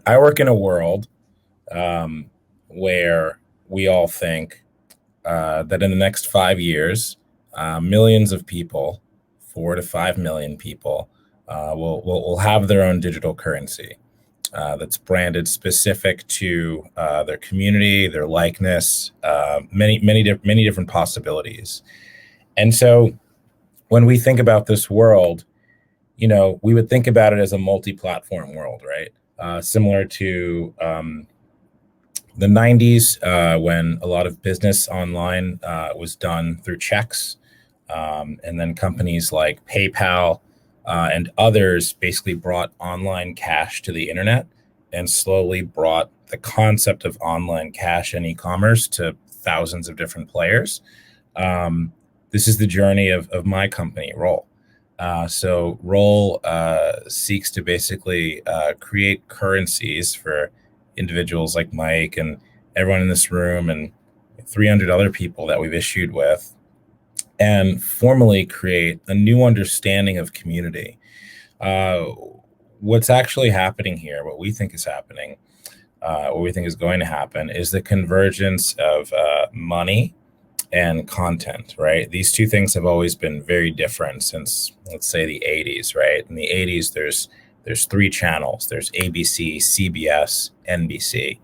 I work in a world um, where we all think that in the next 5 years, millions of people, 4 to 5 million people, will have their own digital currency that's branded specific to their community, their likeness, many different possibilities. And so when we think about this world, we would think about it as a multi-platform world, right? Similar to the 90s when a lot of business online was done through checks. And then companies like PayPal and others basically brought online cash to the internet and slowly brought the concept of online cash and e-commerce to thousands of different players. This is the journey of my company, Roll. So Roll seeks to basically create currencies for individuals like Mike and everyone in this room and 300 other people that we've issued with, and formally create a new understanding of community. Uh, what's actually happening here, what we think is happening, what we think is going to happen, is the convergence of money and content, right? These two things have always been very different since, let's say, the 80s, right? In the 80s, there's three channels. There's ABC, CBS, NBC.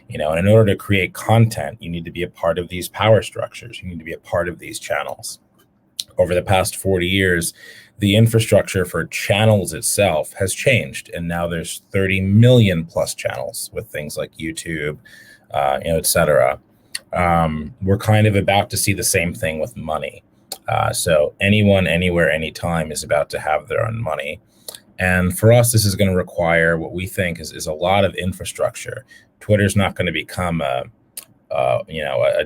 And in order to create content, you need to be a part of these power structures. You need to be a part of these channels. Over the past 40 years, the infrastructure for channels itself has changed, and now there's 30 million plus channels with things like YouTube, et cetera. We're kind of about to see the same thing with money. So anyone, anywhere, anytime is about to have their own money. And for us, this is going to require what we think is a lot of infrastructure. Twitter's not going to become a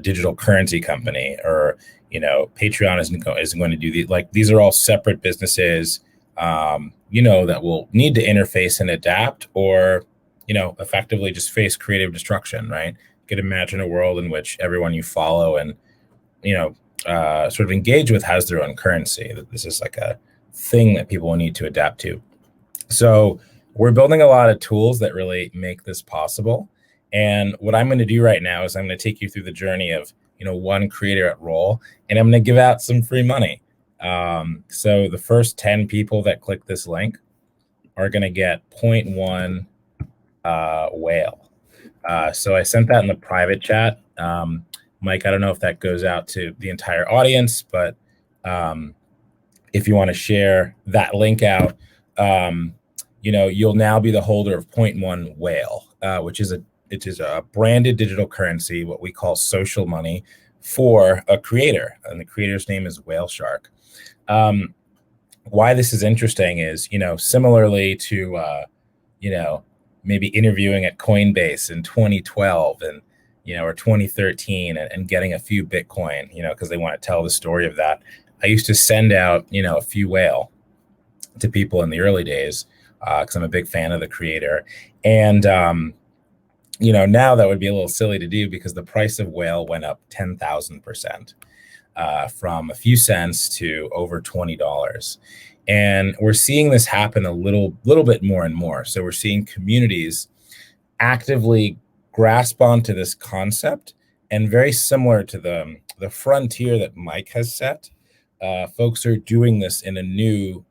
digital currency company, or Patreon isn't going to do these. Like, these are all separate businesses, that will need to interface and adapt, or effectively just face creative destruction. Right? You could imagine a world in which everyone you follow and sort of engage with has their own currency. That this is like a thing that people will need to adapt to. So we're building a lot of tools that really make this possible. And what I'm going to do right now is I'm going to take you through the journey of, one creator at Roll, and I'm going to give out some free money. So the first 10 people that click this link are going to get zero point 0.1 whale. So I sent that in the private chat. Mike, I don't know if that goes out to the entire audience, but if you want to share that link out, you'll now be the holder of 0.1 whale, which is a branded digital currency, what we call social money, for a creator, and the creator's name is Whale Shark. Why this is interesting is, similarly to, maybe interviewing at Coinbase in 2012 and, or 2013 and getting a few Bitcoin, because they want to tell the story of that. I used to send out, a few whale to people in the early days, because I'm a big fan of the creator. And, now that would be a little silly to do because the price of whale went up 10,000%, from a few cents to over $20. And we're seeing this happen a little bit more and more. So we're seeing communities actively grasp onto this concept, and very similar to the frontier that Mike has set, folks are doing this in a new,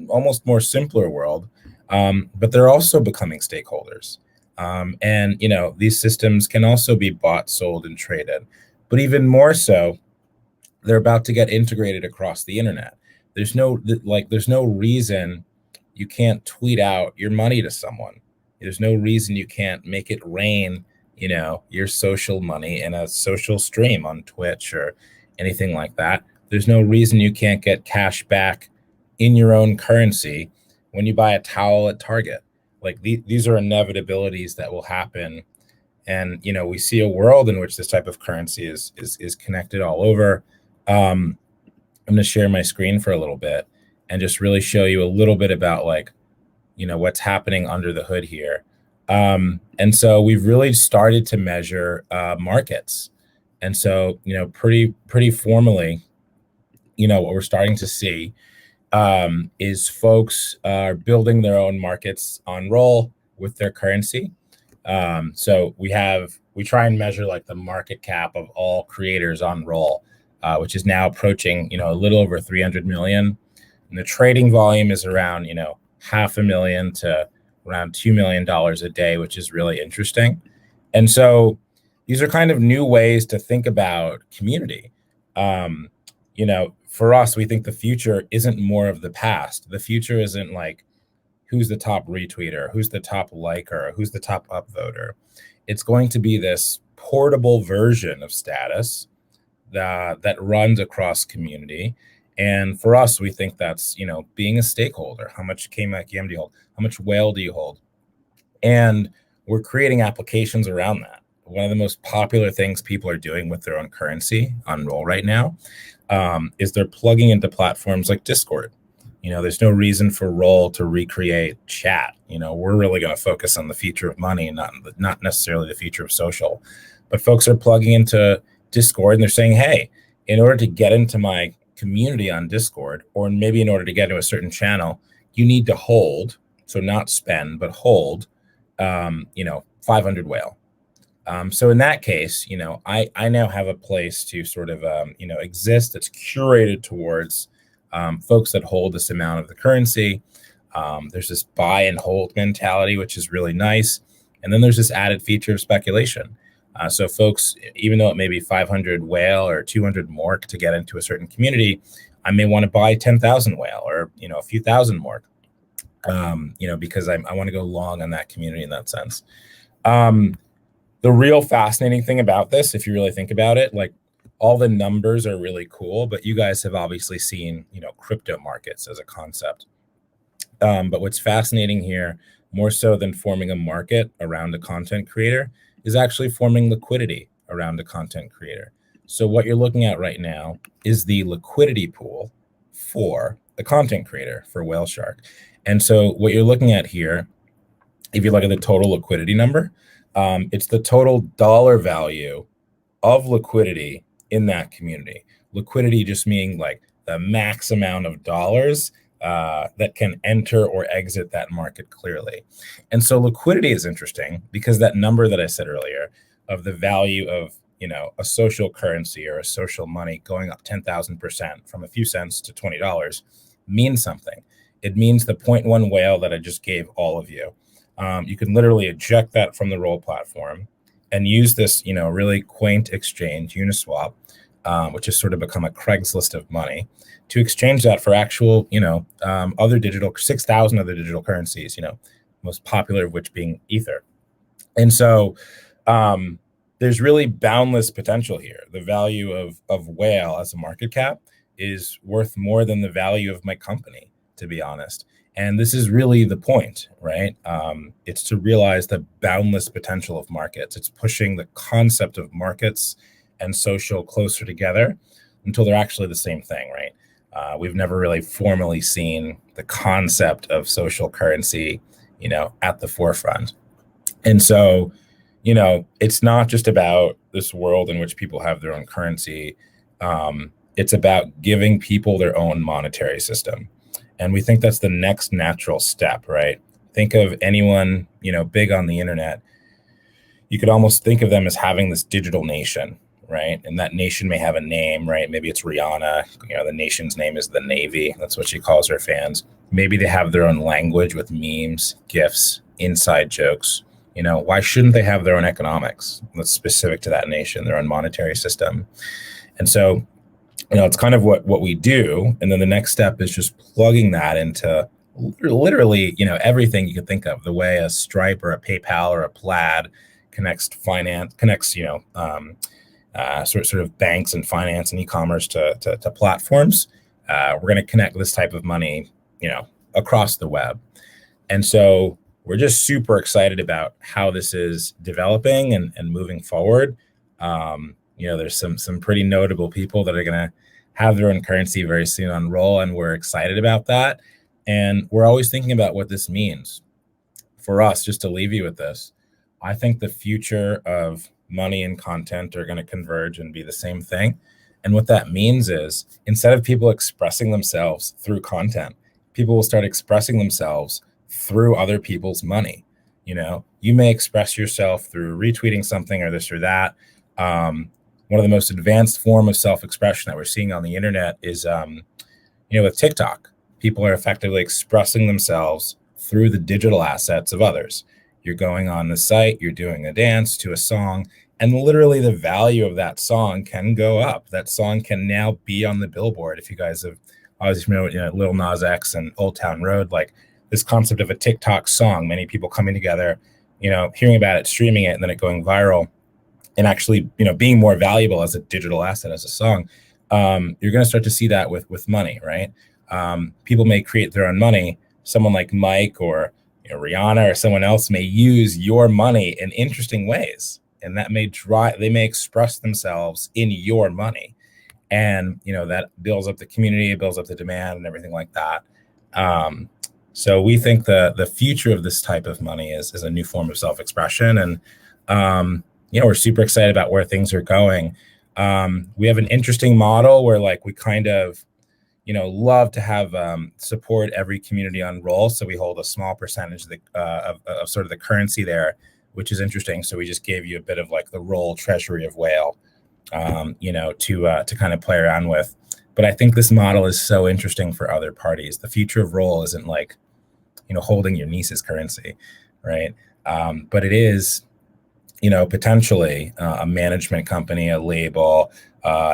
almost more simpler world, but they're also becoming stakeholders. And these systems can also be bought, sold, and traded, but even more so, they're about to get integrated across the internet. There's no reason you can't tweet out your money to someone. There's no reason you can't make it rain, your social money in a social stream on Twitch or anything like that. There's no reason you can't get cash back in your own currency when you buy a towel at Target. Like, these are inevitabilities that will happen. And, we see a world in which this type of currency is connected all over. I'm going to share my screen for a little bit and just really show you a little bit about what's happening under the hood here. And so we've really started to measure markets. And so, pretty formally, what we're starting to see is folks are building their own markets on Roll with their currency. So we try and measure like the market cap of all creators on Roll, which is now approaching, a little over 300 million. And the trading volume is around, half a million to around $2 million a day, which is really interesting. And so these are kind of new ways to think about community. For us, we think the future isn't more of the past. The future isn't like who's the top retweeter, who's the top liker, who's the top upvoter. It's going to be this portable version of status that runs across community. And for us, we think that's, being a stakeholder. How much KMACM do you hold? How much whale do you hold? And we're creating applications around that. One of the most popular things people are doing with their own currency on Roll right now is they're plugging into platforms like Discord. There's no reason for Roll to recreate chat. We're really going to focus on the future of money and not necessarily the future of social. But folks are plugging into Discord and they're saying, hey, in order to get into my community on Discord, or maybe in order to get to a certain channel, you need to hold, so not spend, but hold, 500 whale. So in that case, I now have a place to sort of, exist that's curated towards folks that hold this amount of the currency. There's this buy and hold mentality, which is really nice. And then there's this added feature of speculation. So folks, even though it may be 500 whale or 200 mork to get into a certain community, I may want to buy 10,000 whale or, a few thousand mork, because I want to go long on that community in that sense. The real fascinating thing about this, if you really think about it, like all the numbers are really cool, but you guys have obviously seen, crypto markets as a concept. But what's fascinating here, more so than forming a market around a content creator, is actually forming liquidity around a content creator. So what you're looking at right now is the liquidity pool for the content creator for Whale Shark. And so what you're looking at here, if you look at the total liquidity number, it's the total dollar value of liquidity in that community. Liquidity just meaning like the max amount of dollars that can enter or exit that market clearly. And so liquidity is interesting because that number that I said earlier of the value of, a social currency or a social money going up 10,000% from a few cents to $20 means something. It means the 0.1 whale that I just gave all of you. You can literally eject that from the Roll platform and use this, really quaint exchange, Uniswap, which has sort of become a Craigslist of money, to exchange that for actual, other 6,000 other digital currencies, most popular of which being Ether. And so there's really boundless potential here. The value of whale as a market cap is worth more than the value of my company, to be honest. And this is really the point, right? It's to realize the boundless potential of markets. It's pushing the concept of markets and social closer together until they're actually the same thing, right? We've never really formally seen the concept of social currency, at the forefront. And so, it's not just about this world in which people have their own currency. It's about giving people their own monetary system. And we think that's the next natural step, right? Think of anyone, big on the internet. You could almost think of them as having this digital nation, right? And that nation may have a name, right? Maybe it's Rihanna. The nation's name is the Navy. That's what she calls her fans. Maybe they have their own language with memes, GIFs, inside jokes. Why shouldn't they have their own economics that's specific to that nation, their own monetary system? And so, it's kind of what we do. And then the next step is just plugging that into literally, everything you could think of, the way a Stripe or a PayPal or a Plaid connects finance, sort of banks and finance and e-commerce to platforms. We're going to connect this type of money, across the web. And so we're just super excited about how this is developing and moving forward. There's some pretty notable people that are going to have their own currency very soon on Roll, and we're excited about that. And we're always thinking about what this means for us. Just to leave you with this, I think the future of money and content are going to converge and be the same thing. And what that means is instead of people expressing themselves through content, people will start expressing themselves through other people's money. You may express yourself through retweeting something or this or that. One of the most advanced form of self-expression that we're seeing on the internet is, with TikTok. People are effectively expressing themselves through the digital assets of others. You're going on the site, you're doing a dance to a song, and literally the value of that song can go up. That song can now be on the billboard. If you guys have always familiar with Lil Nas X and Old Town Road, like this concept of a TikTok song, many people coming together, hearing about it, streaming it, and then it going viral, and actually, being more valuable as a digital asset, as a song. You're going to start to see that with money, right? People may create their own money. Someone like Mike or Rihanna or someone else may use your money in interesting ways, and that they may express themselves in your money, and that builds up the community, it builds up the demand, and everything like that. So we think the future of this type of money is a new form of self-expression, and we're super excited about where things are going. We have an interesting model where we kind of love to have support every community on roll. So we hold a small percentage of sort of the currency there, which is interesting. So we just gave you a bit of the roll treasury of whale, to kind of play around with. But I think this model is so interesting for other parties. The future of roll isn't holding your niece's currency, right? But it is, potentially a management company, a label,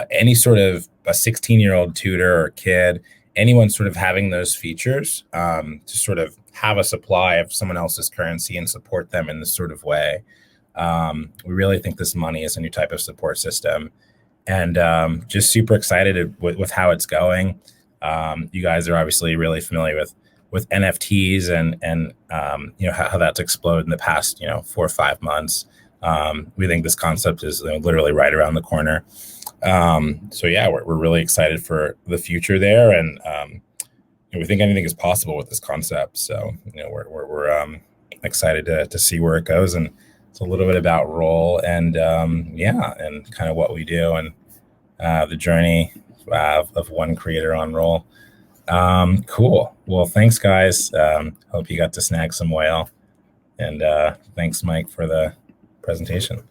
any sort of a 16-year-old tutor or kid, anyone sort of having those features to sort of have a supply of someone else's currency and support them in this sort of way. We really think this money is a new type of support system, and just super excited with how it's going. You guys are obviously really familiar with NFTs and how that's exploded in the past 4 or 5 months. We think this concept is literally right around the corner. So yeah, we're really excited for the future there, and we think anything is possible with this concept. So we're excited to see where it goes, and it's a little bit about Roll and and kind of what we do and the journey of one creator on Roll. Cool. Well, thanks guys. Hope you got to snag some whale, and thanks Mike for the presentation.